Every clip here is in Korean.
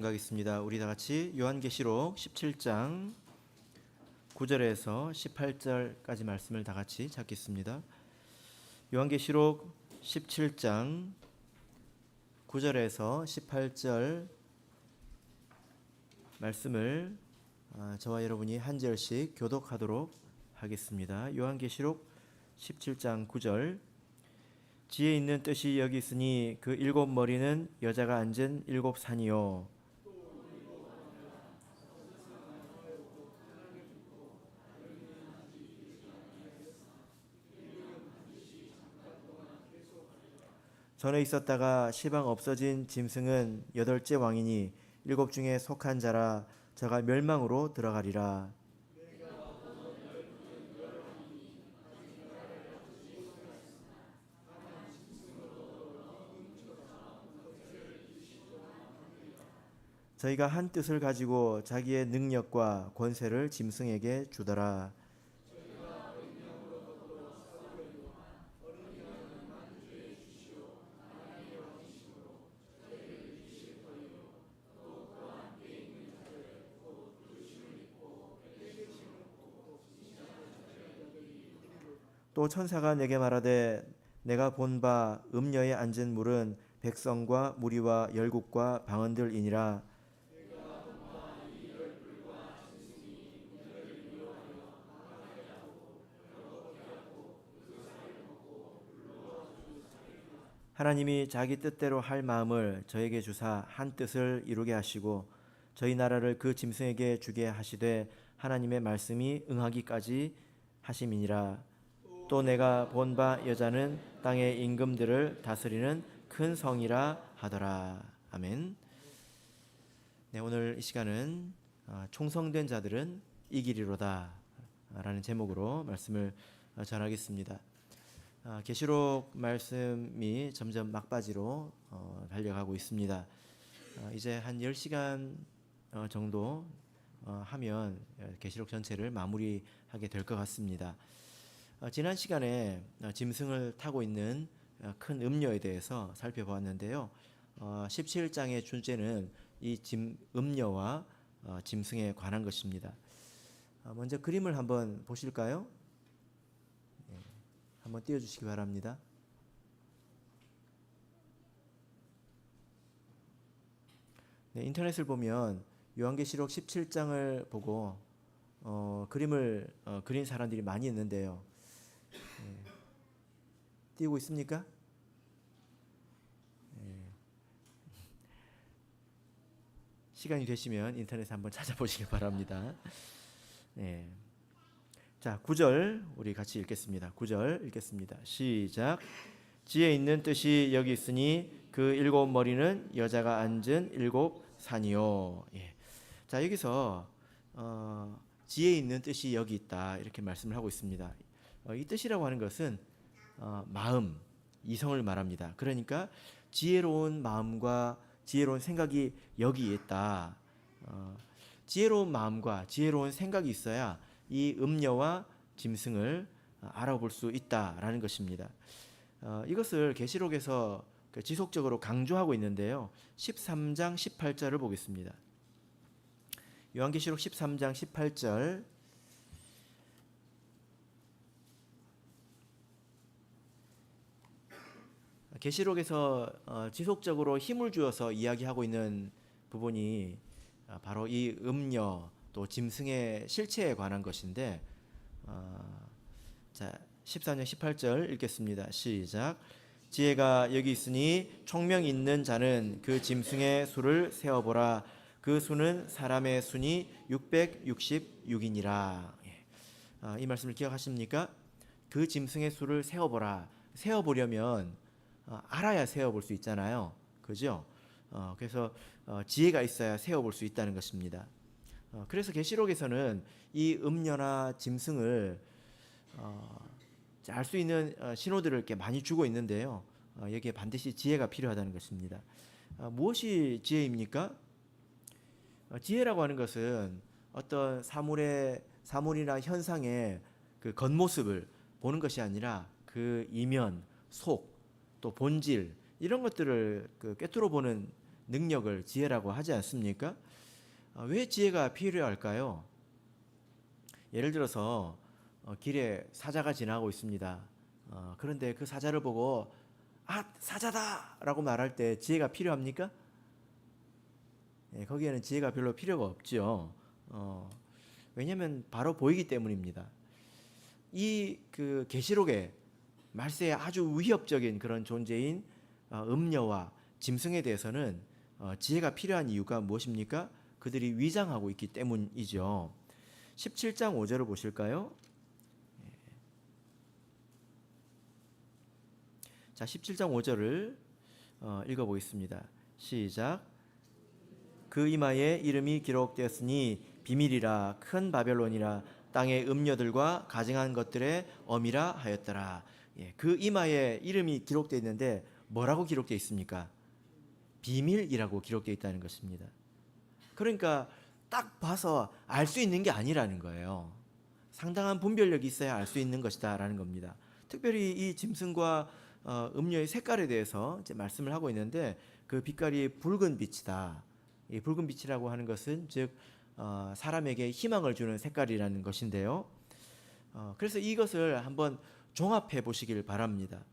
가겠습니다. 우리 다 같이 요한계시록 17장 9절에서 18절까지 말씀을 다 같이 찾겠습니다. 요한계시록 17장 9절에서 18절 말씀을 저와 여러분이 한 절씩 교독하도록 하겠습니다. 요한계시록 17장 9절 지혜 있는 뜻이 여기 있으니 그 일곱 머리는 여자가 앉은 일곱 산이요 전에 있었다가 시방 없어진 짐승은 여덟째 왕이니 일곱 중에 속한 자라 저가 멸망으로 들어가리라. 저희가 한 뜻을 가지고 자기의 능력과 권세를 짐승에게 주더라. 또 천사가 내게 말하되 내가 본 바 음녀에 앉은 물은 백성과 무리와 열국과 방언들이니라. 하나님이 자기 뜻대로 할 마음을 저에게 주사 한 뜻을 이루게 하시고 저희 나라를 그 짐승에게 주게 하시되 하나님의 말씀이 응하기까지 하심이니라. 또 내가 본 바 여자는 땅의 임금들을 다스리는 큰 성이라 하더라. 아멘. 네, 오늘 이 시간은 총성된 자들은 이기리로다 라는 제목으로 말씀을 전하겠습니다. 계시록 말씀이 점점 막바지로 달려가고 있습니다. 이제 한 10시간 정도 하면 계시록 전체를 마무리하게 될 것 같습니다. 지난 시간에 짐승을 타고 있는 큰 음녀에 대해서 살펴보았는데요. 17장의 주제는 이 음녀와 짐승에 관한 것입니다. 먼저 그림을 한번 보실까요? 한번 띄워주시기 바랍니다. 네, 인터넷을 보면 요한계시록 17장을 보고 그림을 그린 사람들이 많이 있는데요. 네. 띄우고 있습니까? 네. 시간이 되시면 인터넷에 한번 찾아보시기 바랍니다. 네. 자, 9절 우리 같이 읽겠습니다. 9절 읽겠습니다. 시작. 지혜 있는 뜻이 여기 있으니 그 일곱 머리는 여자가 앉은 일곱 산이요. 예. 자, 여기서 지혜 있는 뜻이 여기 있다 이렇게 말씀을 하고 있습니다. 이 뜻이라고 하는 것은 마음, 이성을 말합니다. 그러니까 지혜로운 마음과 지혜로운 생각이 여기 있다. 지혜로운 마음과 지혜로운 생각이 있어야 이 음녀와 짐승을 알아볼 수 있다라는 것입니다. 이것을 계시록에서 지속적으로 강조하고 있는데요. 13장 18절을 보겠습니다. 요한계시록 13장 18절 계시록에서 지속적으로 힘을 주어서 이야기하고 있는 부분이 바로 이 음녀 또 짐승의 실체에 관한 것인데 자 14장 18절 읽겠습니다. 시작. 지혜가 여기 있으니 총명 있는 자는 그 짐승의 수를 세어보라. 그 수는 사람의 수니 666이니라. 이 말씀을 기억하십니까? 그 짐승의 수를 세어보라. 세어보려면 알아야 세어볼 수 있잖아요. 그죠? 그래서 지혜가 있어야 세어볼 수 있다는 것입니다. 그래서 계시록에서는 이 음녀나 짐승을 알 수 있는 신호들을 이렇게 많이 주고 있는데요. 여기에 반드시 지혜가 필요하다는 것입니다. 무엇이 지혜입니까? 지혜라고 하는 것은 어떤 사물이나 현상의 그 겉모습을 보는 것이 아니라 그 이면, 속, 또 본질 이런 것들을 꿰뚫어 보는 능력을 지혜라고 하지 않습니까? 왜 지혜가 필요할까요? 예를 들어서 길에 사자가 지나고 있습니다. 그런데 그 사자를 보고 사자다! 라고 말할 때 지혜가 필요합니까? 거기에는 지혜가 별로 필요가 없죠. 왜냐하면 바로 보이기 때문입니다. 이 그 계시록에 말세에 아주 위협적인 그런 존재인 음녀와 짐승에 대해서는 지혜가 필요한 이유가 무엇입니까? 그들이 위장하고 있기 때문이죠. 17장 5절을 보실까요? 자, 17장 5절을 읽어보겠습니다. 시작. 그 이마에 이름이 기록되었으니 비밀이라 큰 바벨론이라 땅의 음녀들과 가증한 것들의 엄이라 하였더라. 그 이마에 이름이 기록되어 있는데 뭐라고 기록되어 있습니까? 비밀이라고 기록되어 있다는 것입니다. 그러니까 딱 봐서 알 수 있는 게 아니라는 거예요. 상당한 분별력이 있어야 알 수 있는 것이다라는 겁니다. 특별히 이 짐승과 음료의 색깔에 대해서 이제 말씀을 하고 있는데 그 빛깔이 붉은 빛이다. 이 붉은 빛이라고 하는 것은 즉 사람에게 희망을 주는 색깔이라는 것인데요. 그래서 이것을 한번 종합해 보시길 바랍니다.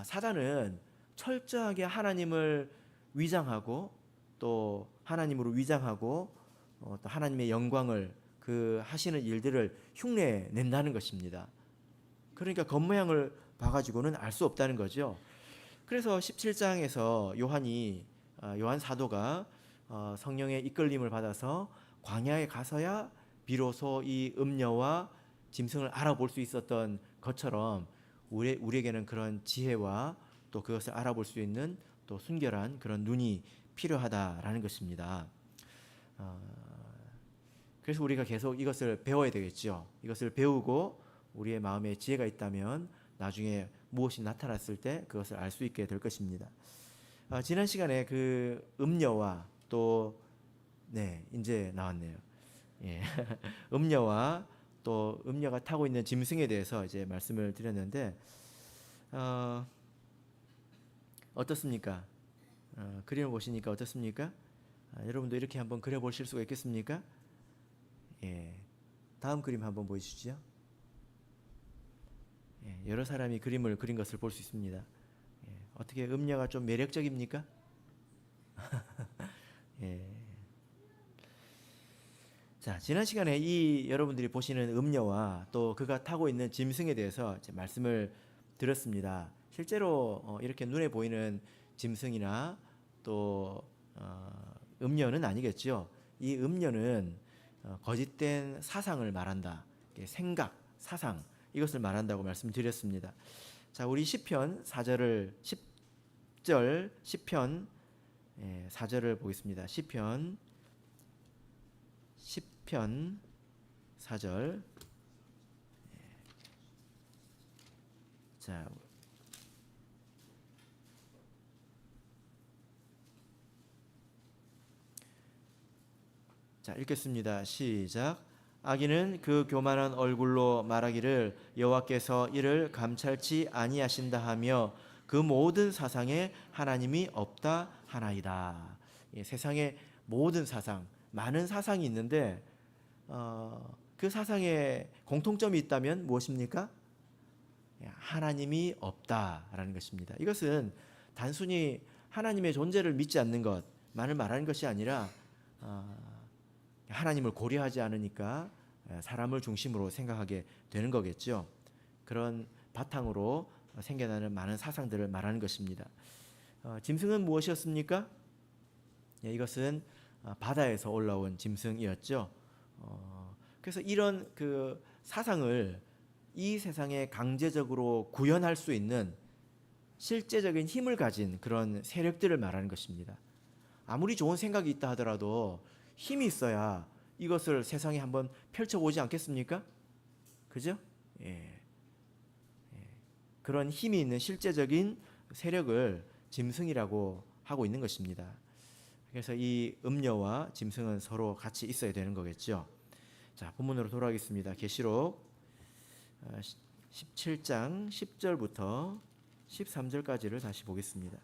사단은 철저하게 하나님을 위장하고 또 하나님으로 위장하고 또 하나님의 영광을 그 하시는 일들을 흉내 낸다는 것입니다. 그러니까 겉모양을 봐가지고는 알 수 없다는 거죠. 그래서 17장에서 요한 사도가 성령의 이끌림을 받아서 광야에 가서야 비로소 이 음녀와 짐승을 알아볼 수 있었던 것처럼 우리에게는 그런 지혜와 또 그것을 알아볼 수 있는 또 순결한 그런 눈이 필요하다라는 것입니다. 그래서 우리가 계속 이것을 배워야 되겠죠. 이것을 배우고 우리의 마음에 지혜가 있다면 나중에 무엇이 나타났을 때 그것을 알 수 있게 될 것입니다. 지난 시간에 그 음녀와 또 이제 나왔네요. 예. 음녀와 또 음녀가 타고 있는 짐승에 대해서 이제 말씀을 드렸는데 어떻습니까? 그림을 보시니까 어떻습니까? 여러분도 이렇게 한번 그려보실 수가 있겠습니까? 예. 다음 그림 한번 보여주시죠. 예. 여러 사람이 그림을 그린 것을 볼 수 있습니다. 예. 어떻게 음녀가 좀 매력적입니까? 예. 자, 지난 시간에 이 여러분들이 보시는 음녀와 또 그가 타고 있는 짐승에 대해서 이제 말씀을 드렸습니다. 실제로 이렇게 눈에 보이는 짐승이나 또 음녀는 아니겠죠. 이 음녀는 거짓된 사상을 말한다. 생각, 사상 이것을 말한다고 말씀드렸습니다. 자, 우리 시편 4절을 10절 시편 4절을 보겠습니다. 시편 4절. 자, 읽겠습니다. 시작. 악인은 그 교만한 얼굴로 말하기를 여호와께서 이를 감찰치 아니하신다 하며 그 모든 사상에 하나님이 없다 하나이다. 세상에 모든 사상, 많은 사상이 있는데 그 사상에 공통점이 있다면 무엇입니까? 하나님이 없다라는 것입니다. 이것은 단순히 하나님의 존재를 믿지 않는 것만을 말하는 것이 아니라 하나님을 고려하지 않으니까 사람을 중심으로 생각하게 되는 거겠죠. 그런 바탕으로 생겨나는 많은 사상들을 말하는 것입니다. 짐승은 무엇이었습니까? 이것은 바다에서 올라온 짐승이었죠. 그래서 이런 그 사상을 이 세상에 강제적으로 구현할 수 있는 실제적인 힘을 가진 그런 세력들을 말하는 것입니다. 아무리 좋은 생각이 있다 하더라도 힘이 있어야 이것을 세상에 한번 펼쳐보지 않겠습니까? 그죠? 예. 그런 힘이 있는 실제적인 세력을 짐승이라고 하고 있는 것입니다. 그래서 이 음녀와 짐승은 서로 같이 있어야 되는 거겠죠. 자, 본문으로 돌아가겠습니다. 계시록 17장 10절부터 13절까지를 다시 보겠습니다.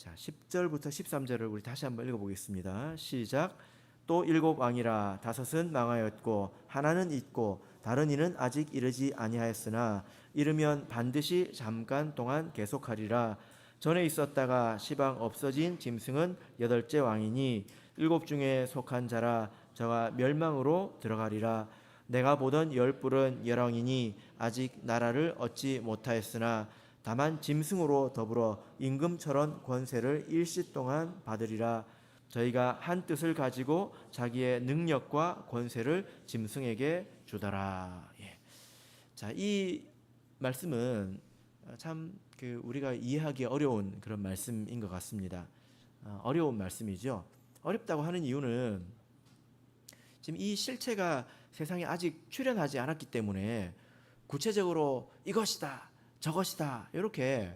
자, 10절부터 13절을 우리 다시 한번 읽어보겠습니다. 시작. 또 일곱 왕이라 다섯은 망하였고 하나는 있고 다른 이는 아직 이르지 아니하였으나 이르면 반드시 잠깐 동안 계속하리라. 전에 있었다가 시방 없어진 짐승은 여덟째 왕이니 일곱 중에 속한 자라. 저가 멸망으로 들어가리라. 내가 보던 열 뿔은 열왕이니 아직 나라를 얻지 못하였으나 다만 짐승으로 더불어 임금처럼 권세를 일시 동안 받으리라. 저희가 한 뜻을 가지고 자기의 능력과 권세를 짐승에게 주더라. 예. 자, 이 말씀은 참 우리가 이해하기 어려운 그런 말씀인 것 같습니다. 어려운 말씀이죠. 어렵다고 하는 이유는 지금 이 실체가 세상에 아직 출현하지 않았기 때문에 구체적으로 이것이다, 저것이다 이렇게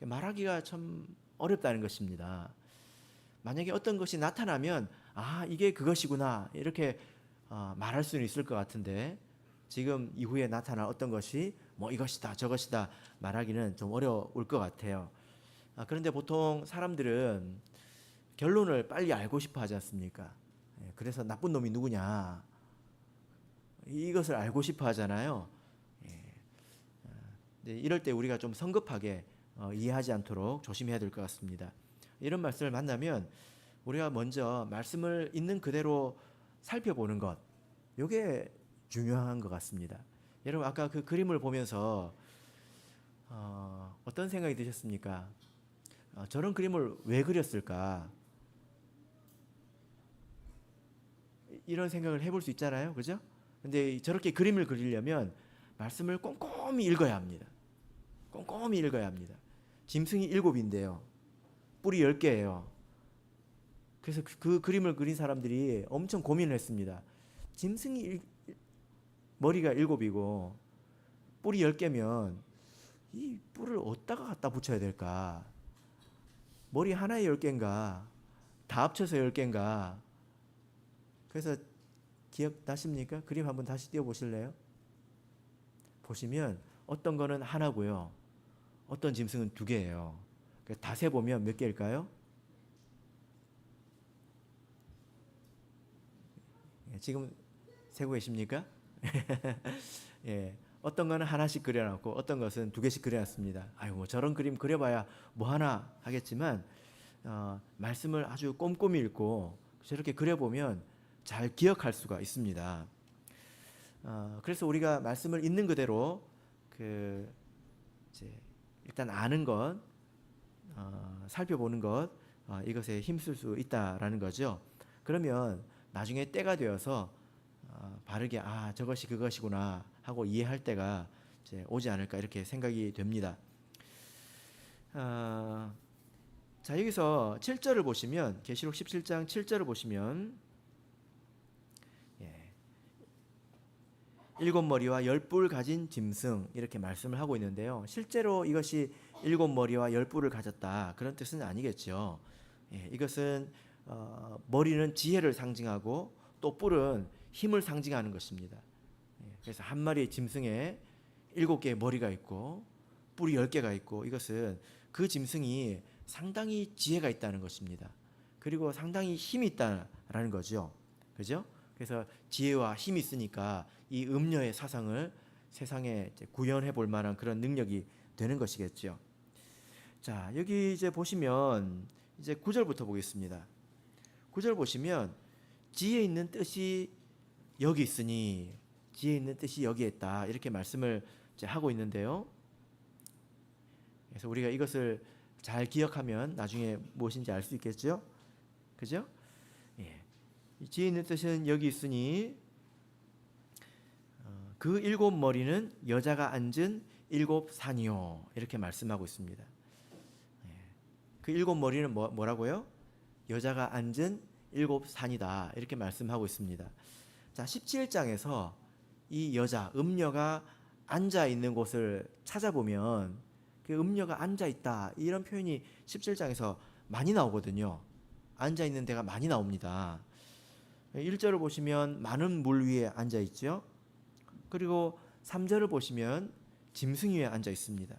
말하기가 참 어렵다는 것입니다. 만약에 어떤 것이 나타나면 아, 이게 그것이구나 이렇게 말할 수는 있을 것 같은데 지금 이후에 나타날 어떤 것이 뭐 이것이다 저것이다 말하기는 좀 어려울 것 같아요. 그런데 보통 사람들은 결론을 빨리 알고 싶어 하지 않습니까? 그래서 나쁜 놈이 누구냐 이것을 알고 싶어 하잖아요. 이럴 때 우리가 좀 성급하게 이해하지 않도록 조심해야 될 것 같습니다. 이런 말씀을 만나면 우리가 먼저 말씀을 있는 그대로 살펴보는 것, 이게 중요한 것 같습니다. 여러분 아까 그 그림을 보면서 어떤 생각이 드셨습니까? 저런 그림을 왜 그렸을까? 이런 생각을 해볼 수 있잖아요, 그죠? 근데 저렇게 그림을 그리려면 말씀을 꼼꼼히 읽어야 합니다. 꼼꼼히 읽어야 합니다. 짐승이 7인데요. 뿔이 10개예요. 그래서 그 그림을 그린 사람들이 엄청 고민을 했습니다. 짐승이 머리가 7이고 뿔이 10개면 이 뿔을 어디다가 갖다 붙여야 될까? 머리 하나에 10개인가? 다 합쳐서 10개인가? 그래서 기억나십니까? 그림 한번 다시 띄워보실래요? 보시면 어떤 거는 하나고요. 어떤 짐승은 2개예요. 다 세보면 몇 개일까요? 지금 세고 계십니까? 예, 어떤 거는 하나씩 그려놨고 어떤 것은 2개씩 그려놨습니다. 아유, 뭐 저런 그림 그려봐야 뭐 하나 하겠지만 말씀을 아주 꼼꼼히 읽고 저렇게 그려보면 잘 기억할 수가 있습니다. 그래서 우리가 말씀을 있는 그대로 이제 일단 아는 것, 살펴보는 것, 이것에 힘쓸 수 있다라는 거죠. 그러면 나중에 때가 되어서 바르게 저것이 그것이구나 하고 이해할 때가 이제 오지 않을까 이렇게 생각이 됩니다. 자, 여기서 7절을 보시면 계시록 17장 7절을 보시면 7머리와 10뿔 가진 짐승 이렇게 말씀을 하고 있는데요. 실제로 이것이 7머리와 10뿔을 가졌다 그런 뜻은 아니겠죠. 이것은 머리는 지혜를 상징하고 또 뿔은 힘을 상징하는 것입니다. 그래서 한 마리의 짐승에 7개의 머리가 있고 뿔이 10개가 있고 이것은 그 짐승이 상당히 지혜가 있다는 것입니다. 그리고 상당히 힘이 있다라는 거죠. 그죠? 그래서 지혜와 힘이 있으니까 이 음녀의 사상을 세상에 구현해 볼 만한 그런 능력이 되는 것이겠죠. 자, 여기 이제 보시면 이제 9절부터 보겠습니다. 9절 보시면 지혜 있는 뜻이 여기 있으니 지혜 있는 뜻이 여기에 있다 이렇게 말씀을 이제 하고 있는데요. 그래서 우리가 이것을 잘 기억하면 나중에 무엇인지 알 수 있겠죠. 그죠? 지혜 있는 뜻은 여기 있으니 그 7머리는 여자가 앉은 7산이요 이렇게 말씀하고 있습니다. 그 7머리는 뭐라고요? 여자가 앉은 7산이다 이렇게 말씀하고 있습니다. 자, 17장에서 이 여자 음녀가 앉아 있는 곳을 찾아보면 그 음녀가 앉아 있다 이런 표현이 17장에서 많이 나오거든요. 앉아 있는 데가 많이 나옵니다. 1절을 보시면 많은 물 위에 앉아 있죠. 그리고 3절을 보시면 짐승 위에 앉아 있습니다.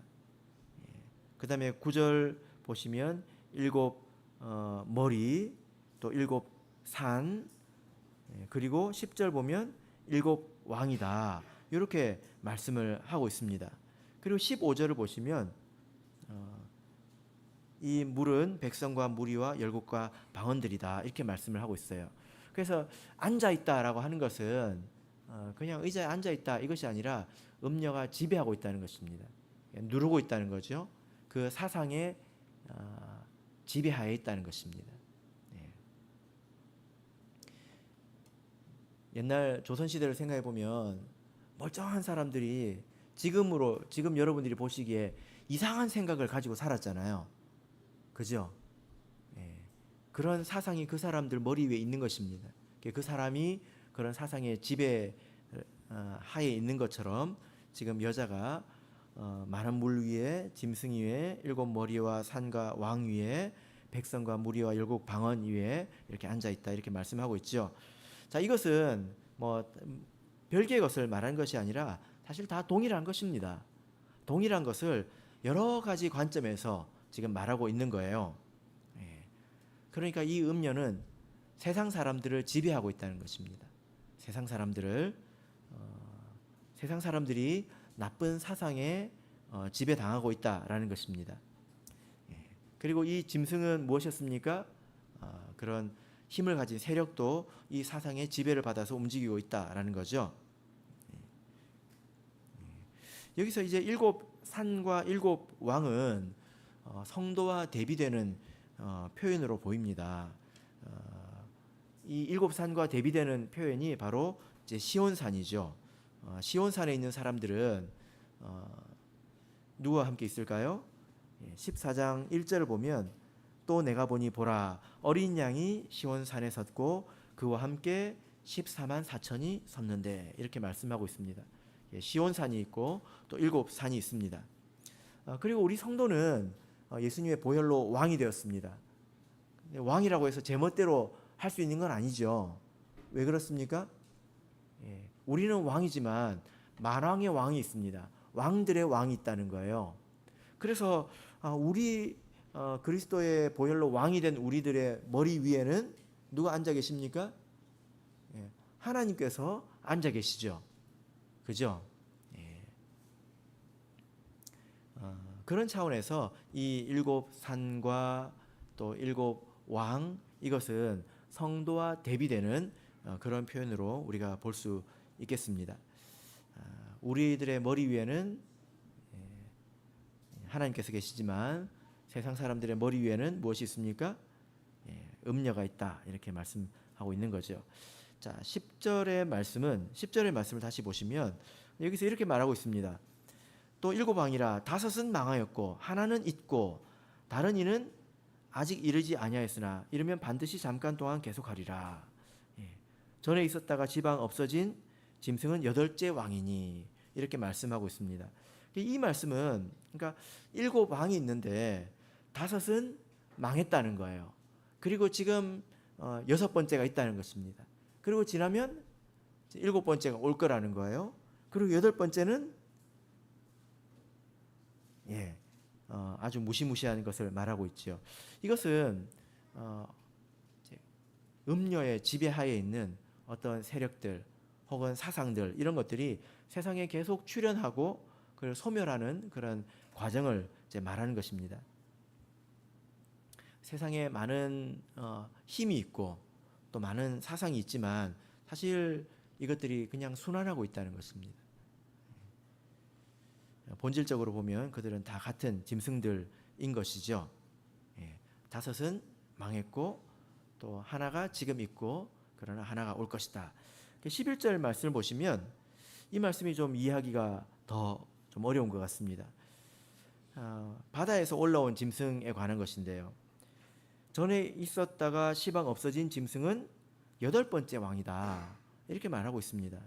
그 다음에 9절 보시면 일곱 머리, 또 일곱 산, 그리고 10절 보면 일곱 왕이다. 이렇게 말씀을 하고 있습니다. 그리고 15절을 보시면 이 물은 백성과 무리와 열국과 방언들이다. 이렇게 말씀을 하고 있어요. 그래서 앉아있다라고 하는 것은 그냥 의자에 앉아있다 이것이 아니라 음녀가 지배하고 있다는 것입니다. 누르고 있다는 거죠. 그 사상의 지배하에 있다는 것입니다. 옛날 조선시대를 생각해 보면 멀쩡한 사람들이 지금 여러분들이 보시기에 이상한 생각을 가지고 살았잖아요. 그죠? 그런 사상이 그 사람들 머리 위에 있는 것입니다. 그 사람이 그런 사상의 지배 하에 있는 것처럼 지금 여자가 많은 물 위에 짐승 위에 일곱 머리와 산과 왕 위에 백성과 무리와 열국 방언 위에 이렇게 앉아 있다 이렇게 말씀하고 있죠. 자, 이것은 뭐 별개의 것을 말하는 것이 아니라 사실 다 동일한 것입니다. 동일한 것을 여러 가지 관점에서 지금 말하고 있는 거예요. 그러니까 이 음녀는 세상 사람들을 지배하고 있다는 것입니다. 세상 사람들이 나쁜 사상에 지배당하고 있다라는 것입니다. 그리고 이 짐승은 무엇이었습니까? 그런 힘을 가진 세력도 이 사상의 지배를 받아서 움직이고 있다라는 거죠. 여기서 이제 일곱 산과 일곱 왕은 성도와 대비되는 표현으로 보입니다. 이 일곱 산과 대비되는 표현이 바로 이제 시온산이죠. 시온산에 있는 사람들은 누구와 함께 있을까요? 14장 1절을 보면 또 내가 보니 보라 어린 양이 시온산에 섰고 그와 함께 14만 4천이 섰는데 이렇게 말씀하고 있습니다. 시온산이 있고 또 일곱 산이 있습니다. 그리고 우리 성도는 예수님의 보혈로 왕이 되었습니다. 왕이라고 해서 제멋대로 할 수 있는 건 아니죠. 왜 그렇습니까? 우리는 왕이지만 만왕의 왕이 있습니다. 왕들의 왕이 있다는 거예요. 그래서 우리 그리스도의 보혈로 왕이 된 우리들의 머리 위에는 누가 앉아 계십니까? 하나님께서 앉아 계시죠. 그죠? 그런 차원에서 이 일곱 산과 또 일곱 왕 이것은 성도와 대비되는 그런 표현으로 우리가 볼 수 있겠습니다. 우리들의 머리 위에는 하나님께서 계시지만 세상 사람들의 머리 위에는 무엇이 있습니까? 음녀가 있다 이렇게 말씀하고 있는 거죠. 자, 10절의 말씀을 다시 보시면 여기서 이렇게 말하고 있습니다. 또 일곱 왕이라 다섯은 망하였고 하나는 있고 다른 이는 아직 이르지 아니하였으나 이르면 반드시 잠깐 동안 계속하리라. 전에 있었다가 지방 없어진 짐승은 여덟째 왕이니 이렇게 말씀하고 있습니다. 이 말씀은 그러니까 일곱 왕이 있는데 다섯은 망했다는 거예요. 그리고 지금 여섯 번째가 있다는 것입니다. 그리고 지나면 일곱 번째가 올 거라는 거예요. 그리고 여덟 번째는 아주 무시무시한 것을 말하고 있죠. 이것은 음녀의 지배하에 있는 어떤 세력들 혹은 사상들 이런 것들이 세상에 계속 출현하고 그걸 소멸하는 그런 과정을 이제 말하는 것입니다. 세상에 많은 힘이 있고 또 많은 사상이 있지만 사실 이것들이 그냥 순환하고 있다는 것입니다. 본질적으로 보면 그들은 다 같은 짐승들인 것이죠. 다섯은 망했고 또 하나가 지금 있고 그러나 하나가 올 것이다. 11절 말씀을 보시면 이 말씀이 좀 이해하기가 더 좀 어려운 것 같습니다. 바다에서 올라온 짐승에 관한 것인데요. 전에 있었다가 시방 없어진 짐승은 여덟 번째 왕이다. 이렇게 말하고 있습니다.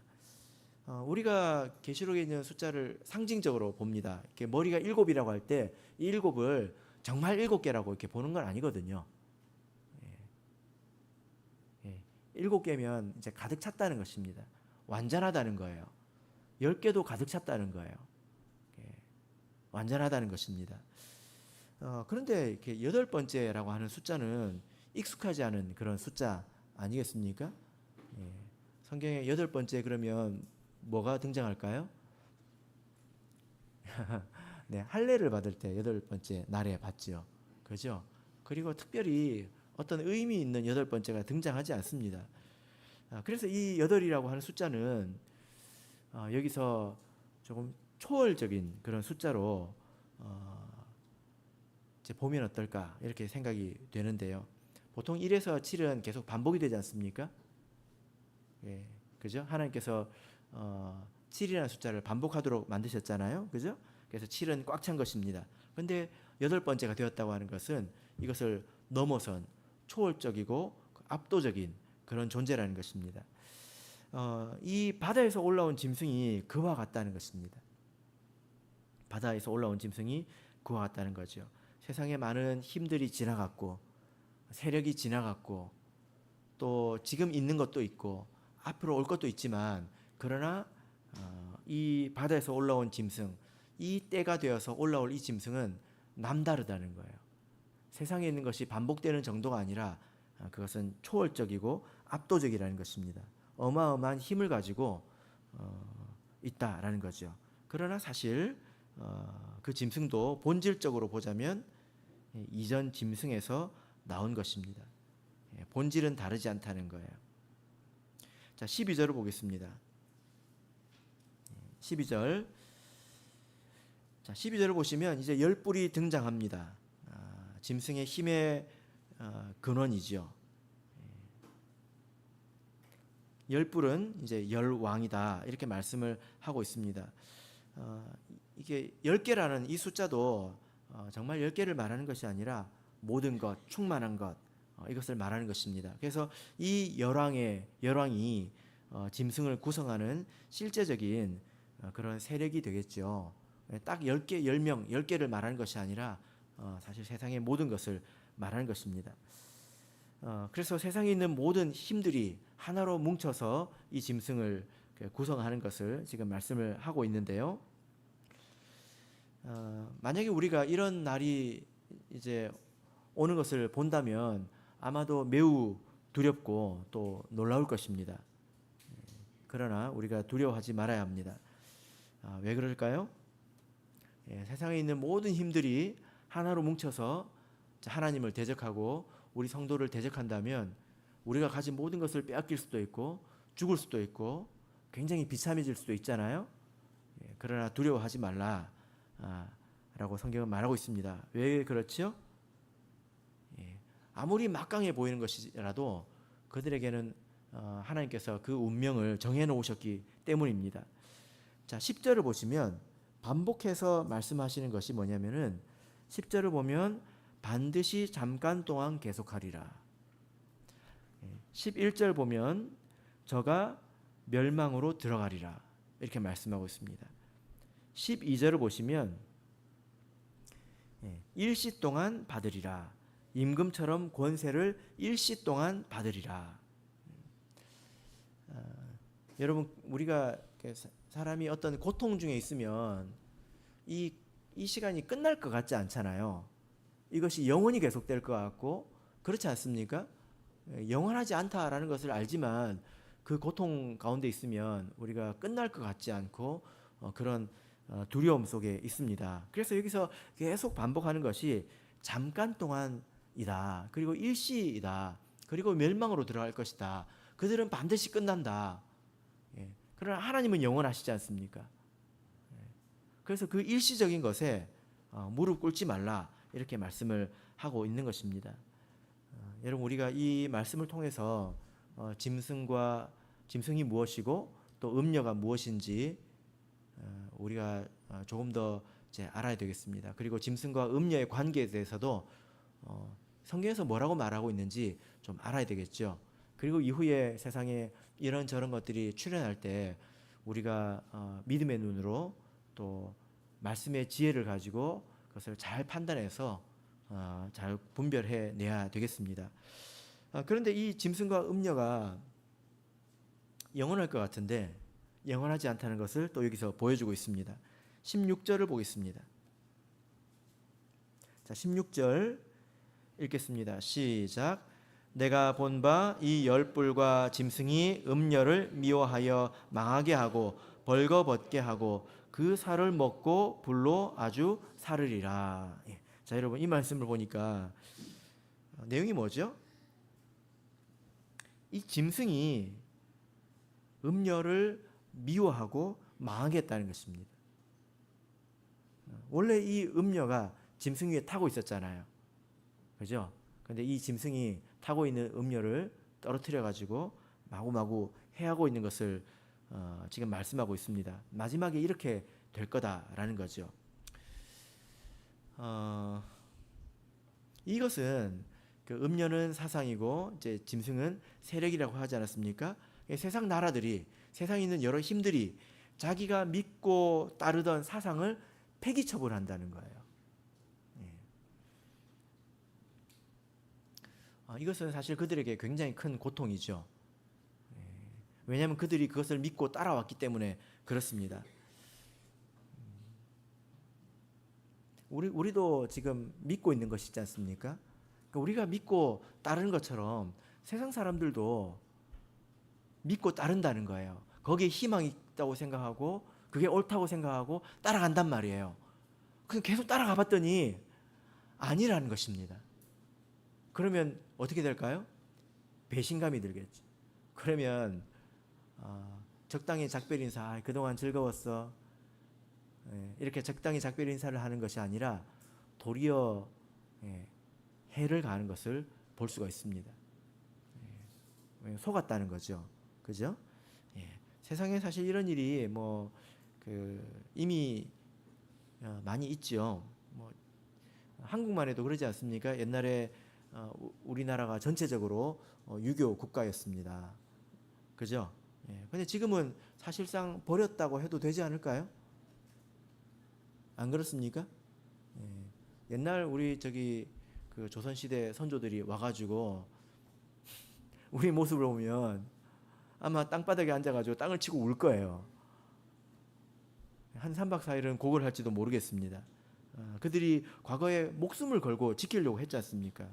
우리가 계시록에 있는 숫자를 상징적으로 봅니다. 이렇게 머리가 일곱이라고 할 때 이 일곱을 정말 일곱 개라고 이렇게 보는 건 아니거든요. 일곱 개면 이제 가득 찼다는 것입니다. 완전하다는 거예요. 10개도 가득 찼다는 거예요. 완전하다는 것입니다. 그런데 이렇게 여덟 번째라고 하는 숫자는 익숙하지 않은 그런 숫자 아니겠습니까? 예. 성경에 여덟 번째 그러면 뭐가 등장할까요? 네, 할례를 받을 때 여덟 번째 날에 받죠. 그죠? 그리고 특별히 어떤 의미 있는 여덟 번째가 등장하지 않습니다. 그래서 이 여덟이라고 하는 숫자는 여기서 조금 초월적인 그런 숫자로 이제 보면 어떨까 이렇게 생각이 되는데요. 보통 1에서 7은 계속 반복이 되지 않습니까? 예, 그죠? 하나님께서 7이라는 숫자를 반복하도록 만드셨잖아요. 그죠? 그래서 7은 꽉 찬 것입니다. 근데 여덟 번째가 되었다고 하는 것은 이것을 넘어선 초월적이고 압도적인 그런 존재라는 것입니다. 이 바다에서 올라온 짐승이 그와 같다는 것입니다. 바다에서 올라온 짐승이 그와 같다는 거죠. 세상에 많은 힘들이 지나갔고 세력이 지나갔고 또 지금 있는 것도 있고 앞으로 올 것도 있지만 그러나 이 바다에서 올라온 짐승, 이 때가 되어서 올라올 이 짐승은 남다르다는 거예요. 세상에 있는 것이 반복되는 정도가 아니라 그것은 초월적이고 압도적이라는 것입니다. 어마어마한 힘을 가지고 있다라는 거죠. 그러나 사실 그 짐승도 본질적으로 보자면 이전 짐승에서 나온 것입니다. 본질은 다르지 않다는 거예요. 자, 12절을 보겠습니다. 12절. 자, 12절을 보시면 이제 열뿔이 등장합니다. 짐승의 힘의 근원이죠. 열뿔은 이제 열왕이다 이렇게 말씀을 하고 있습니다. 이게 10개라는 이 숫자도 정말 10개를 말하는 것이 아니라 모든 것, 충만한 것 이것을 말하는 것입니다. 그래서 이 열왕이 짐승을 구성하는 실제적인 그런 세력이 되겠죠. 딱 10개, 10명, 10개를 말하는 것이 아니라 사실 세상의 모든 것을 말하는 것입니다. 그래서 세상에 있는 모든 힘들이 하나로 뭉쳐서 이 짐승을 구성하는 것을 지금 말씀을 하고 있는데요. 만약에 우리가 이런 날이 이제 오는 것을 본다면 아마도 매우 두렵고 또 놀라울 것입니다. 그러나 우리가 두려워하지 말아야 합니다. 왜 그럴까요? 세상에 있는 모든 힘들이 하나로 뭉쳐서 하나님을 대적하고 우리 성도를 대적한다면 우리가 가진 모든 것을 빼앗길 수도 있고 죽을 수도 있고 굉장히 비참해질 수도 있잖아요. 그러나 두려워하지 말라 라고 성경은 말하고 있습니다. 왜 그렇지요? 아무리 막강해 보이는 것이라도 그들에게는 하나님께서 그 운명을 정해놓으셨기 때문입니다. 자, 10절을 보시면 반복해서 말씀하시는 것이 뭐냐면은 10절을 보면 반드시 잠깐 동안 계속하리라. 11절 보면 저가 멸망으로 들어가리라 이렇게 말씀하고 있습니다. 12절을 보시면 일시 동안 받으리라. 임금처럼 권세를 일시 동안 받으리라. 여러분 우리가 사람이 어떤 고통 중에 있으면 이 시간이 끝날 것 같지 않잖아요. 이것이 영원히 계속될 것 같고 그렇지 않습니까? 영원하지 않다라는 것을 알지만 그 고통 가운데 있으면 우리가 끝날 것 같지 않고 그런 두려움 속에 있습니다. 그래서 여기서 계속 반복하는 것이 잠깐 동안이다. 그리고 일시이다. 그리고 멸망으로 들어갈 것이다. 그들은 반드시 끝난다. 그러나 하나님은 영원하시지 않습니까? 그래서 그 일시적인 것에 무릎 꿇지 말라 이렇게 말씀을 하고 있는 것입니다. 여러분 우리가 이 말씀을 통해서 짐승이 무엇이고 또 음녀가 무엇인지 우리가 조금 더 이제 알아야 되겠습니다. 그리고 짐승과 음녀의 관계에 대해서도 성경에서 뭐라고 말하고 있는지 좀 알아야 되겠죠. 그리고 이후에 세상에 이런저런 것들이 출현할 때 우리가 믿음의 눈으로 또 말씀의 지혜를 가지고 그것을 잘 판단해서 잘 분별해 내야 되겠습니다. 그런데 이 짐승과 음녀가 영원할 것 같은데 영원하지 않다는 것을 또 여기서 보여주고 있습니다. 16절을 보겠습니다. 자, 16절 읽겠습니다. 시작. 내가 본 바 이 열불과 짐승이 음녀를 미워하여 망하게 하고 벌거벗게 하고 그 살을 먹고 불로 아주 살으리라. 예. 자, 여러분 이 말씀을 보니까 내용이 뭐죠? 이 짐승이 음녀를 미워하고 망하겠다는 것입니다. 원래 이 음녀가 짐승 위에 타고 있었잖아요. 그죠? 근데 이 짐승이 타고 있는 음녀를 떨어뜨려 가지고 마구마구 해하고 있는 것을 지금 말씀하고 있습니다. 마지막에 이렇게 될 거다라는 거죠. 이것은 그 음녀는 사상이고 이제 짐승은 세력이라고 하지 않았습니까? 세상 나라들이, 세상에 있는 여러 힘들이 자기가 믿고 따르던 사상을 폐기처분한다는 거예요. 이것은 사실 그들에게 굉장히 큰 고통이죠. 왜냐하면 그들이 그것을 믿고 따라왔기 때문에 그렇습니다. 우리도 지금 믿고 있는 것이 있지 않습니까? 그러니까 우리가 믿고 따르는 것처럼 세상 사람들도 믿고 따른다는 거예요. 거기에 희망이 있다고 생각하고 그게 옳다고 생각하고 따라간단 말이에요. 그냥 계속 따라가 봤더니 아니라는 것입니다. 그러면 어떻게 될까요? 배신감이 들겠죠. 그러면 적당히 작별 인사, 그동안 즐거웠어, 이렇게 적당히 작별 인사를 하는 것이 아니라 도리어 해를 가하는 것을 볼 수가 있습니다. 속았다는 거죠. 그죠? 세상에 사실 이런 일이 이미 많이 있죠. 한국만 해도 그러지 않습니까? 옛날에 우리나라가 전체적으로 유교 국가였습니다. 그죠? 근데 지금은 사실상 버렸다고 해도 되지 않을까요? 안 그렇습니까? 옛날 우리 그 조선시대 선조들이 와가지고 우리 모습을 보면 아마 땅바닥에 앉아가지고 땅을 치고 울 거예요. 한 3박 4일은 곡을 할지도 모르겠습니다. 그들이 과거에 목숨을 걸고 지키려고 했지 않습니까?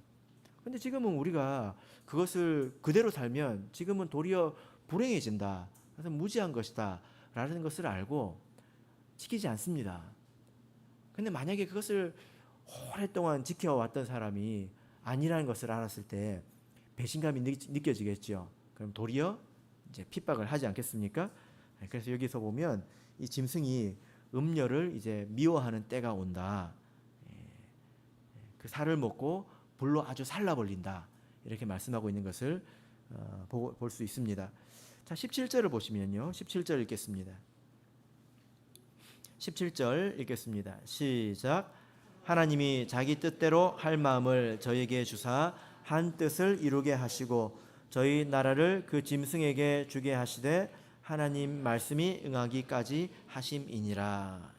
근데 지금은 우리가 그것을 그대로 살면 지금은 도리어 불행해진다. 그래서 무지한 것이다. 라는 것을 알고 지키지 않습니다. 근데 만약에 그것을 오랫동안 지켜왔던 사람이 아니라는 것을 알았을 때 배신감이 느껴지겠죠. 그럼 도리어 이제 핍박을 하지 않겠습니까? 그래서 여기서 보면 이 짐승이 음녀를 이제 미워하는 때가 온다. 그 살을 먹고 불로 아주 살라버린다. 이렇게 말씀하고 있는 것을 볼 수 있습니다. 자, 17절을 보시면요. 17절 읽겠습니다. 17절 읽겠습니다. 시작. 하나님이 자기 뜻대로 할 마음을 저에게 주사 한 뜻을 이루게 하시고 저희 나라를 그 짐승에게 주게 하시되 하나님 말씀이 응하기까지 하심이니라.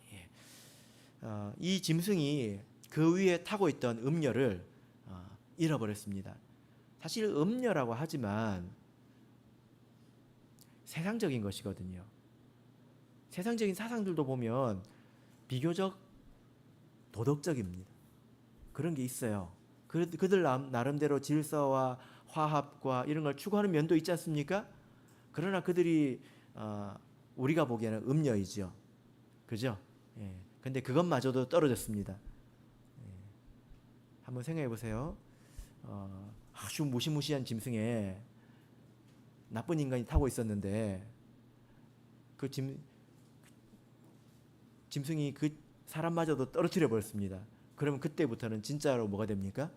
이 짐승이 그 위에 타고 있던 음녀를 잃어버렸습니다. 사실 음녀라고 하지만 세상적인 것이거든요. 세상적인 사상들도 보면 비교적 도덕적입니다. 그런 게 있어요. 그들 나름대로 질서와 화합과 이런 걸 추구하는 면도 있지 않습니까? 그러나 그들이 우리가 보기에는 음녀이죠. 그죠? 근데 그것마저도 떨어졌습니다. 한번 생각해 보세요. 아주 무시무시한 짐승에 나쁜 인간이 타고 있었는데 그 짐승이 그 사람마저도 떨어뜨려 버렸습니다. 그러면 그때부터는 진짜로 뭐가 됩니까?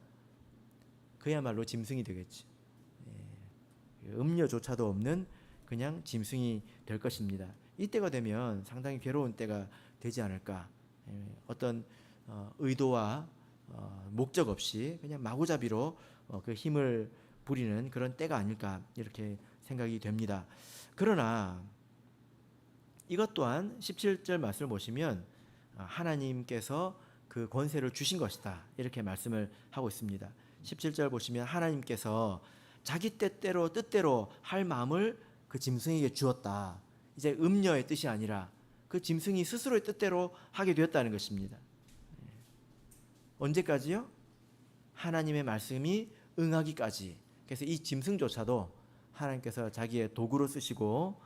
그야말로 짐승이 되겠지. 음료조차도 없는 그냥 짐승이 될 것입니다. 이때가 되면 상당히 괴로운 때가 되지 않을까. 어떤 의도와 목적 없이 그냥 마구잡이로 그 힘을 부리는 그런 때가 아닐까 이렇게 생각이 됩니다. 그러나 이것 또한 17절 말씀을 보시면 하나님께서 그 권세를 주신 것이다 이렇게 말씀을 하고 있습니다. 17절 보시면 하나님께서 자기 뜻대로 할 마음을 그 짐승에게 주었다. 이제 음녀의 뜻이 아니라 그 짐승이 스스로의 뜻대로 하게 되었다는 것입니다. 언제까지요? 하나님의 말씀이 응하기까지. 그래서 이 짐승조차도 하나님께서 자기의 도구로 쓰시고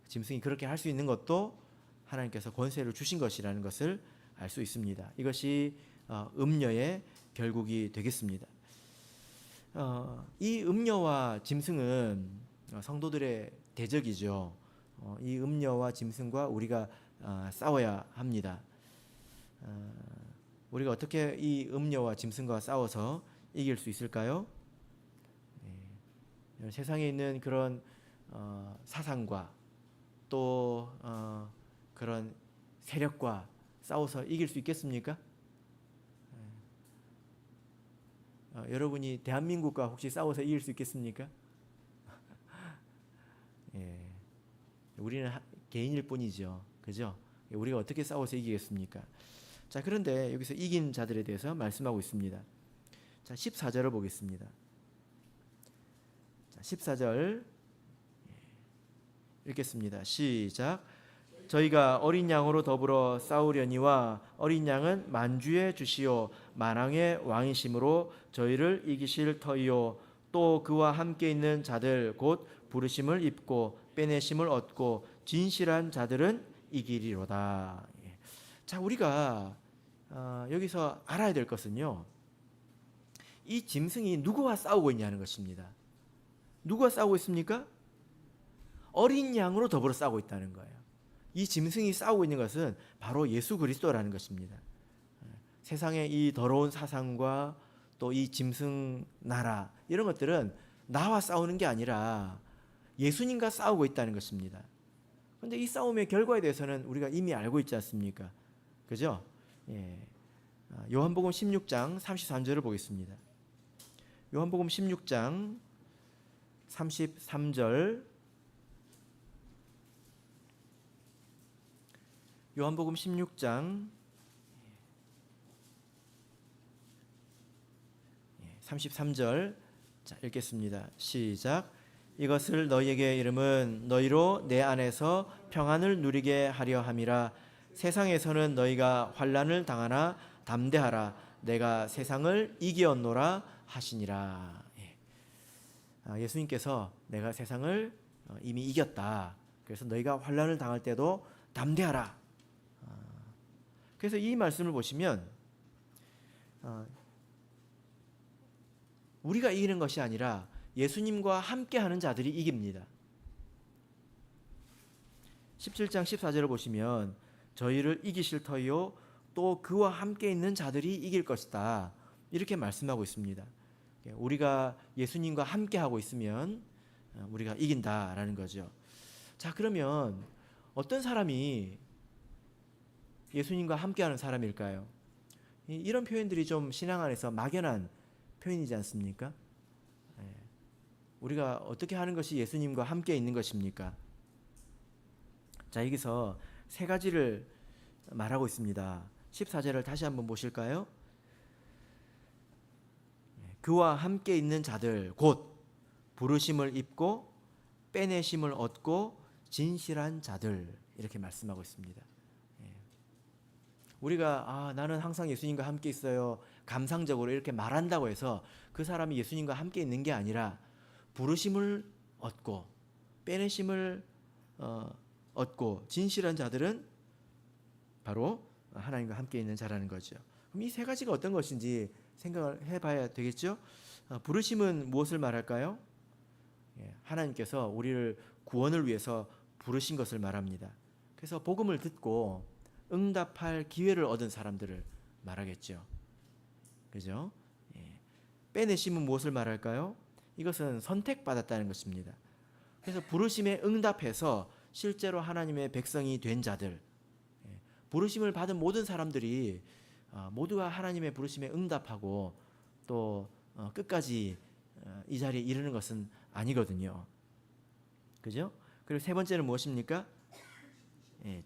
짐승이 그렇게 할 수 있는 것도 하나님께서 권세를 주신 것이라는 것을 알 수 있습니다. 이것이 음녀의 결국이 되겠습니다. 이 음녀와 짐승은 성도들의 대적이죠. 이 음녀와 짐승과 우리가 싸워야 합니다. 우리가 어떻게 이 음녀와 짐승과 싸워서 이길 수 있을까요? 세상에 있는 그런 사상과 또 그런 세력과 싸워서 이길 수 있겠습니까? 여러분이 대한민국과 혹시 싸워서 이길 수 있겠습니까? 예, 우리는 개인일 뿐이죠. 그죠? 우리가 어떻게 싸워서 이기겠습니까? 자, 그런데 여기서 이긴 자들에 대해서 말씀하고 있습니다. 자, 14절을 보겠습니다. 자, 14절 읽겠습니다. 시작. 저희가 어린 양으로 더불어 싸우려니와 어린 양은 만주의 주시오 만왕의 왕이심으로 저희를 이기실 터이요 또 그와 함께 있는 자들 곧 부르심을 입고 빼내심을 얻고 진실한 자들은 이기리로다. 자, 우리가 여기서 알아야 될 것은요, 이 짐승이 누구와 싸우고 있냐는 것입니다. 누구와 싸우고 있습니까? 어린 양으로 더불어 싸우고 있다는 거예요. 이 짐승이 싸우고 있는 것은 바로 예수 그리스도라는 것입니다. 세상의 이 더러운 사상과 또 이 짐승 나라 이런 것들은 나와 싸우는 게 아니라 예수님과 싸우고 있다는 것입니다. 그런데 이 싸움의 결과에 대해서는 우리가 이미 알고 있지 않습니까? 그죠? 예. 요한복음 16장 33절을 보겠습니다. 요한복음 16장 33절. 요한복음 16장 33절. 자, 읽겠습니다. 시작. 이것을 너희에게 이름은 너희로 내 안에서 평안을 누리게 하려 함이라. 세상에서는 너희가 환난을 당하나 담대하라. 내가 세상을 이기었노라 하시니라. 예수님께서 내가 세상을 이미 이겼다. 그래서 너희가 환난을 당할 때도 담대하라. 그래서 이 말씀을 보시면 우리가 이기는 것이 아니라 예수님과 함께하는 자들이 이깁니다. 17장 14절을 보시면 저희를 이기실 터이요 또 그와 함께 있는 자들이 이길 것이다. 이렇게 말씀하고 있습니다. 우리가 예수님과 함께하고 있으면 우리가 이긴다라는 거죠. 자, 그러면 어떤 사람이 예수님과 함께하는 사람일까요? 이런 표현들이 좀 신앙 안에서 막연한 표현이지 않습니까? 우리가 어떻게 하는 것이 예수님과 함께 있는 것입니까? 자, 여기서 세 가지를 말하고 있습니다. 14절을 다시 한번 보실까요? 그와 함께 있는 자들 곧 부르심을 입고 빼내심을 얻고 진실한 자들 이렇게 말씀하고 있습니다. 우리가 나는 항상 예수님과 함께 있어요. 감상적으로 이렇게 말한다고 해서 그 사람이 예수님과 함께 있는 게 아니라 부르심을 얻고 빼내심을 얻고 진실한 자들은 바로 하나님과 함께 있는 자라는 거죠. 그럼 이 세 가지가 어떤 것인지 생각을 해봐야 되겠죠. 부르심은 무엇을 말할까요? 하나님께서 우리를 구원을 위해서 부르신 것을 말합니다. 그래서 복음을 듣고 응답할 기회를 얻은 사람들을 말하겠죠. 그죠? 빼내심은 무엇을 말할까요? 이것은 선택받았다는 것입니다. 그래서 부르심에 응답해서 실제로 하나님의 백성이 된 자들, 부르심을 받은 모든 사람들이 모두가 하나님의 부르심에 응답하고 또 끝까지 이 자리에 이르는 것은 아니거든요. 그죠? 그리고 세 번째는 무엇입니까?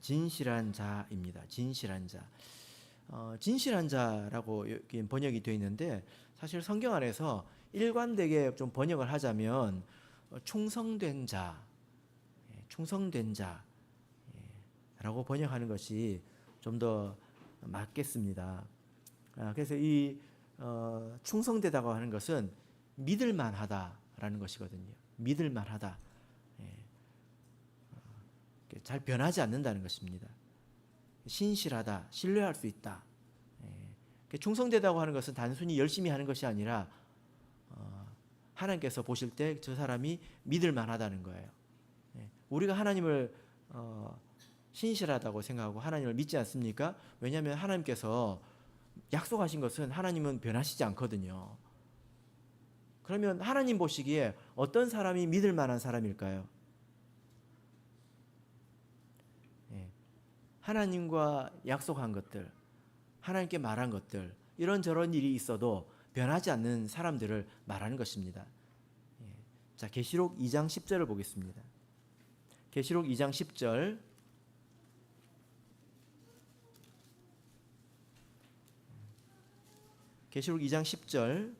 진실한 자입니다. 진실한 자. 진실한 자라고 번역이 되어 있는데 사실 성경 안에서 일관되게 좀 번역을 하자면 충성된 자, 충성된 자라고 번역하는 것이 좀 더 맞겠습니다. 그래서 이 충성되다고 하는 것은 믿을 만하다라는 것이거든요. 믿을 만하다. 잘 변하지 않는다는 것입니다. 신실하다, 신뢰할 수 있다. 충성되다고 하는 것은 단순히 열심히 하는 것이 아니라 하나님께서 보실 때 저 사람이 믿을 만하다는 거예요. 우리가 하나님을 신실하다고 생각하고 하나님을 믿지 않습니까? 왜냐하면 하나님께서 약속하신 것은 하나님은 변하시지 않거든요. 그러면 하나님 보시기에 어떤 사람이 믿을 만한 사람일까요? 하나님과 약속한 것들, 하나님께 말한 것들, 이런저런 일이 있어도 변하지 않는 사람들을 말하는 것입니다. 자, 계시록 2장 10절을 보겠습니다. 계시록 2장 10절. 계시록 2장 10절.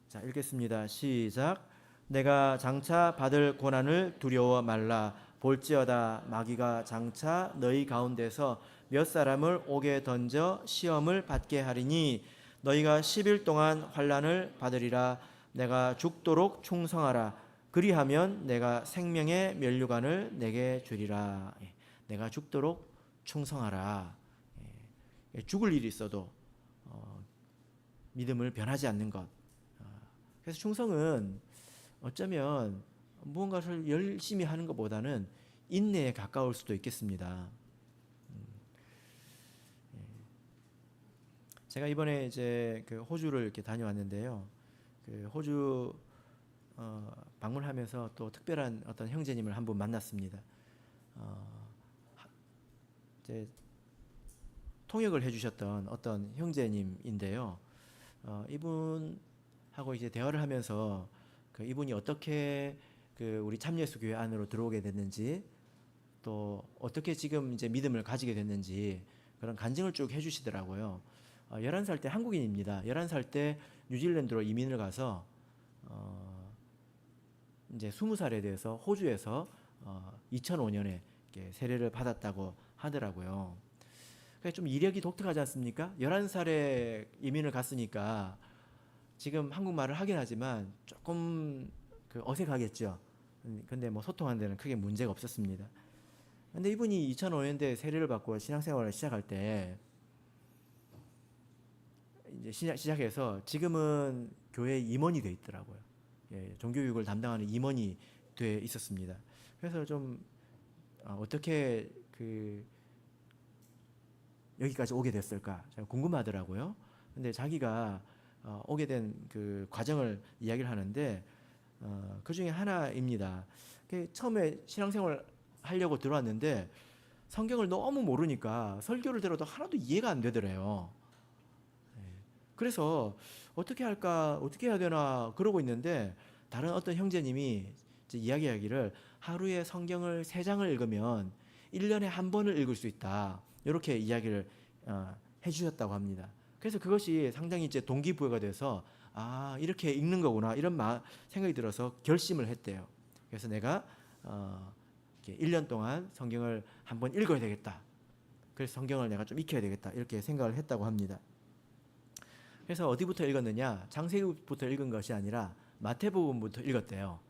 자, 읽겠습니다. 시작. 내가 장차 받을 고난을 두려워 말라. 볼지어다 마귀가 장차 너희 가운데서 몇 사람을 옥에 던져 시험을 받게 하리니 너희가 10일 동안 환난을 받으리라. 내가 죽도록 충성하라. 그리하면 내가 생명의 면류관을 내게 주리라. 내가 죽도록 충성하라. 죽을 일이 있어도 믿음을 변하지 않는 것. 그래서 충성은 어쩌면 무언가를 열심히 하는 것보다는 인내에 가까울 수도 있겠습니다. 제가 이번에 이제 그 호주를 이렇게 다녀왔는데요. 그 호주 방문하면서 또 특별한 어떤 형제님을 한 분 만났습니다. 이제 통역을 해주셨던 어떤 형제님인데요. 이분하고 이제 대화를 하면서 그 이분이 어떻게 그 우리 참예수 교회 안으로 들어오게 됐는지, 또 어떻게 지금 이제 믿음을 가지게 됐는지 그런 간증을 쭉 해주시더라고요. 11살 때 한국인입니다. 11살 때 뉴질랜드로 이민을 가서 이제 20살에 대해서 호주에서 2005년에 세례를 받았다고 하더라고요. 좀 이력이 독특하지 않습니까? 11살에 이민을 갔으니까 지금 한국말을 하긴 하지만 조금 그 어색하겠죠. 근데 뭐 소통하는 데는 크게 문제가 없었습니다. 근데 이분이 2005년대 세례를 받고 신앙생활을 시작할 때 이제 시작해서 지금은 교회 임원이 돼 있더라고요. 종교육을 담당하는 임원이 돼 있었습니다. 그래서 좀 어떻게 그 여기까지 오게 됐을까 궁금하더라고요. 근데 자기가 오게 된 그 과정을 이야기를 하는데 그 중에 하나입니다. 처음에 신앙생활 하려고 들어왔는데 성경을 너무 모르니까 설교를 들어도 하나도 이해가 안 되더래요. 그래서 어떻게 할까, 어떻게 해야 되나 그러고 있는데 다른 어떤 형제님이 이제 이야기하기를 하루에 성경을 3장을 읽으면 1년에 한 번을 읽을 수 있다. 이렇게 이야기를 해주셨다고 합니다. 그래서 그것이 상당히 이제 동기부여가 돼서 이렇게 읽는 거구나 이런 생각이 들어서 결심을 했대요. 그래서 내가 1년 동안 성경을 한번 읽어야 되겠다. 그래서 성경을 내가 좀 익혀야 되겠다 이렇게 생각을 했다고 합니다. 그래서 어디부터 읽었느냐? 창세기부터 읽은 것이 아니라 마태복음부터 읽었대요.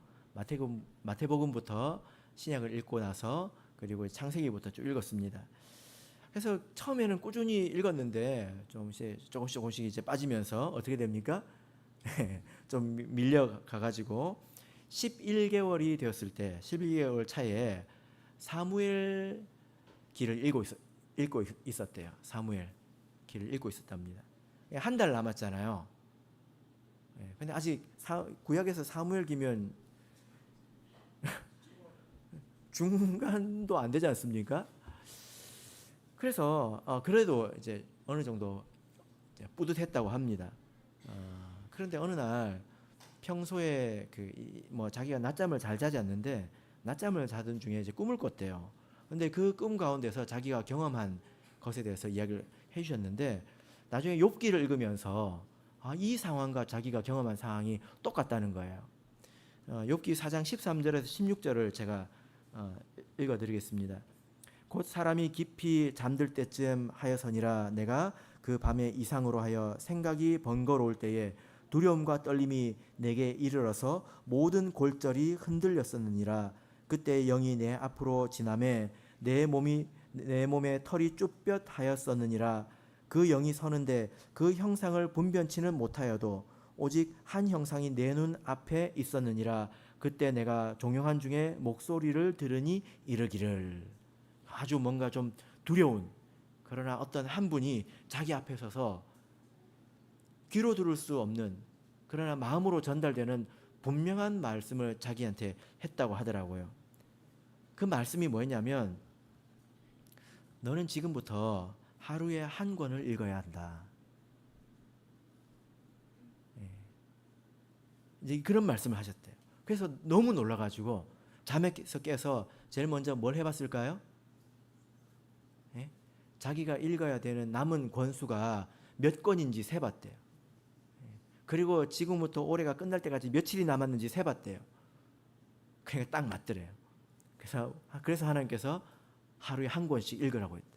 마태복음부터 신약을 읽고 나서 그리고 창세기부터 좀 읽었습니다. 그래서 처음에는 꾸준히 읽었는데 조금씩 이제 빠지면서 어떻게 됩니까? 좀 밀려가가지고 11개월이 되었을 때 11개월 차에 사무엘 기를 읽고 있었대요. 사무엘 기를 읽고 있었답니다. 한 달 남았잖아요. 근데 아직 구약에서 사무엘 기면 중간도 안 되지 않습니까? 그래서 그래도 이제 어느 정도 이제 뿌듯했다고 합니다. 그런데 어느 날 평소에 뭐 자기가 낮잠을 잘 자지 않는데 낮잠을 자던 중에 이제 꿈을 꿨대요. 근데 그 꿈 가운데서 자기가 경험한 것에 대해서 이야기를 해주셨는데 나중에 욥기를 읽으면서 이 상황과 자기가 경험한 상황이 똑같다는 거예요. 욥기 4장 13절에서 16절을 제가 읽어드리겠습니다. 곧 사람이 깊이 잠들 때쯤 하여서니라. 내가 그 밤의 이상으로 하여 생각이 번거로울 때에 두려움과 떨림이 내게 이르러서 모든 골절이 흔들렸었느니라. 그때 영이 내 앞으로 지나매 내 몸에 털이 쭈뼛하였었느니라. 그 영이 서는데 그 형상을 분변치는 못하여도 오직 한 형상이 내 눈 앞에 있었느니라. 그때 내가 종영한 중에 목소리를 들으니 이르기를. 아주 뭔가 좀 두려운, 그러나 어떤 한 분이 자기 앞에 서서 귀로 들을 수 없는, 그러나 마음으로 전달되는 분명한 말씀을 자기한테 했다고 하더라고요. 그 말씀이 뭐였냐면, 너는 지금부터 하루에 한 권을 읽어야 한다. 이제 그런 말씀을 하셨대요. 그래서 너무 놀라가지고 잠에서 깨서 제일 먼저 뭘 해봤을까요? 예? 자기가 읽어야 되는 남은 권수가 몇 권인지 세봤대요. 그리고 지금부터 올해가 끝날 때까지 며칠이 남았는지 세봤대요. 그러니까 딱 맞더래요. 그래서 하나님께서 하루에 한 권씩 읽으라고 했대요.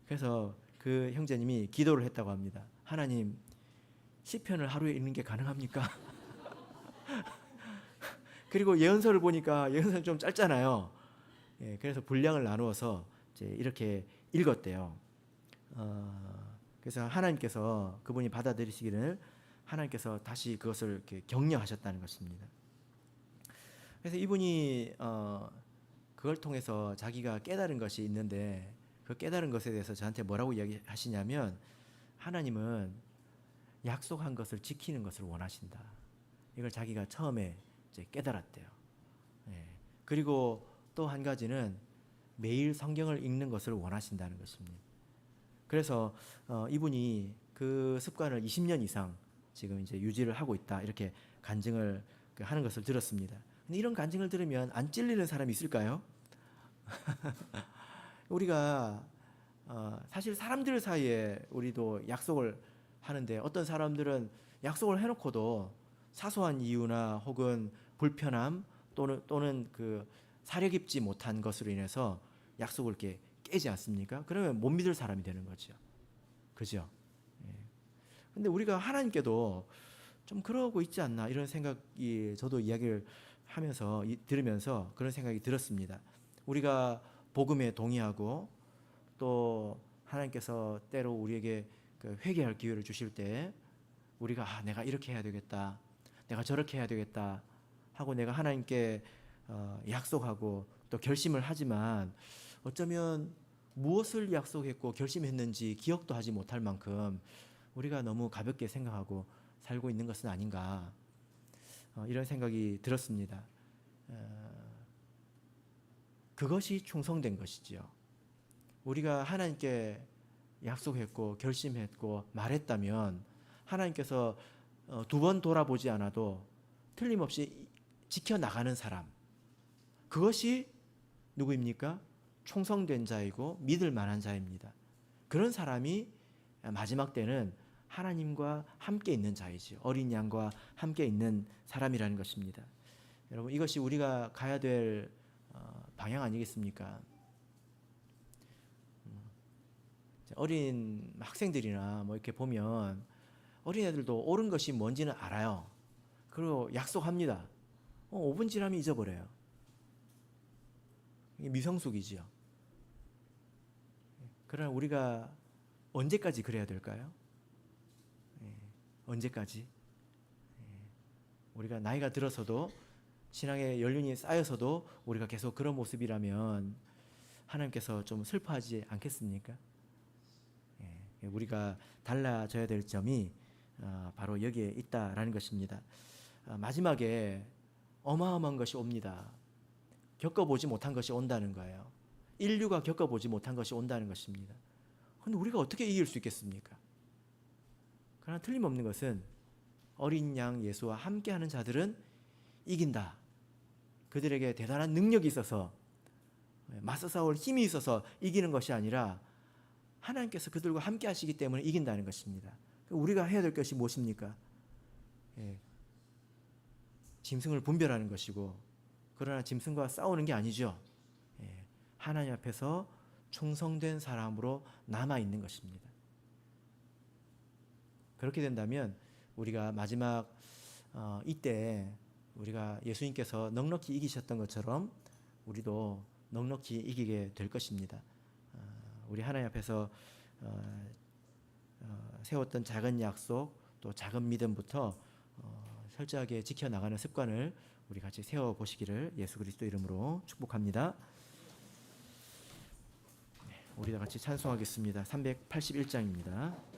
그래서 그 형제님이 기도를 했다고 합니다. 하나님, 시편을 하루에 읽는 게 가능합니까? 그리고 예언서를 보니까 예언서는 좀 짧잖아요. 그래서 분량을 나누어서 이제 이렇게 읽었대요. 그래서 하나님께서 그분이 받아들이시기를 하나님께서 다시 그것을 이렇게 격려하셨다는 것입니다. 그래서 이분이 그걸 통해서 자기가 깨달은 것이 있는데, 그 깨달은 것에 대해서 저한테 뭐라고 이야기하시냐면, 하나님은 약속한 것을 지키는 것을 원하신다. 이걸 자기가 처음에 이제 깨달았대요. 그리고 또 한 가지는 매일 성경을 읽는 것을 원하신다는 것입니다. 그래서 이분이 그 습관을 20년 이상 지금 이제 유지를 하고 있다, 이렇게 간증을 하는 것을 들었습니다. 근데 이런 간증을 들으면 안 찔리는 사람이 있을까요? 우리가 사실 사람들 사이에 우리도 약속을 하는데, 어떤 사람들은 약속을 해놓고도 사소한 이유나 혹은 불편함 또는 그 사려 깊지 못한 것으로 인해서 약속을 이렇게 깨지 않습니까? 그러면 못 믿을 사람이 되는 거죠. 그죠? 근데 우리가 하나님께도 좀 그러고 있지 않나, 이런 생각이, 저도 이야기를 하면서 들으면서 그런 생각이 들었습니다. 우리가 복음에 동의하고 또 하나님께서 때로 우리에게 그 회개할 기회를 주실 때 우리가 내가 이렇게 해야 되겠다, 내가 저렇게 해야 되겠다 하고 내가 하나님께 약속하고 또 결심을 하지만, 어쩌면 무엇을 약속했고 결심했는지 기억도 하지 못할 만큼 우리가 너무 가볍게 생각하고 살고 있는 것은 아닌가, 이런 생각이 들었습니다. 그것이 충성된 것이지요. 우리가 하나님께 약속했고 결심했고 말했다면 하나님께서 두 번 돌아보지 않아도 틀림없이 지켜나가는 사람, 그것이 누구입니까? 충성된 자이고 믿을 만한 자입니다. 그런 사람이 마지막 때는 하나님과 함께 있는 자이지요. 어린 양과 함께 있는 사람이라는 것입니다. 여러분, 이것이 우리가 가야 될 방향 아니겠습니까? 어린 학생들이나 뭐 이렇게 보면 어린애들도 옳은 것이 뭔지는 알아요. 그리고 약속합니다. 5분 지나면 잊어버려요. 이게 미성숙이지요. 그러나 우리가 언제까지 그래야 될까요? 언제까지? 우리가 나이가 들어서도, 신앙의 연륜이 쌓여서도 우리가 계속 그런 모습이라면 하나님께서 좀 슬퍼하지 않겠습니까? 우리가 달라져야 될 점이 바로 여기에 있다라는 것입니다. 마지막에 어마어마한 것이 옵니다. 겪어보지 못한 것이 온다는 거예요. 인류가 겪어보지 못한 것이 온다는 것입니다. 그런데 우리가 어떻게 이길 수 있겠습니까? 그러나 틀림없는 것은 어린 양 예수와 함께하는 자들은 이긴다. 그들에게 대단한 능력이 있어서, 맞서 싸울 힘이 있어서 이기는 것이 아니라 하나님께서 그들과 함께 하시기 때문에 이긴다는 것입니다. 우리가 해야 될 것이 무엇입니까? 짐승을 분별하는 것이고, 그러나 짐승과 싸우는 게 아니죠. 하나님 앞에서 충성된 사람으로 남아 있는 것입니다. 그렇게 된다면 우리가 마지막 이때 우리가 예수님께서 넉넉히 이기셨던 것처럼 우리도 넉넉히 이기게 될 것입니다. 우리 하나님 앞에서 세웠던 작은 약속 또 작은 믿음부터 철저하게 지켜나가는 습관을 우리 같이 세워보시기를 예수 그리스도 이름으로 축복합니다. 우리 다 같이 찬송하겠습니다. 381장입니다.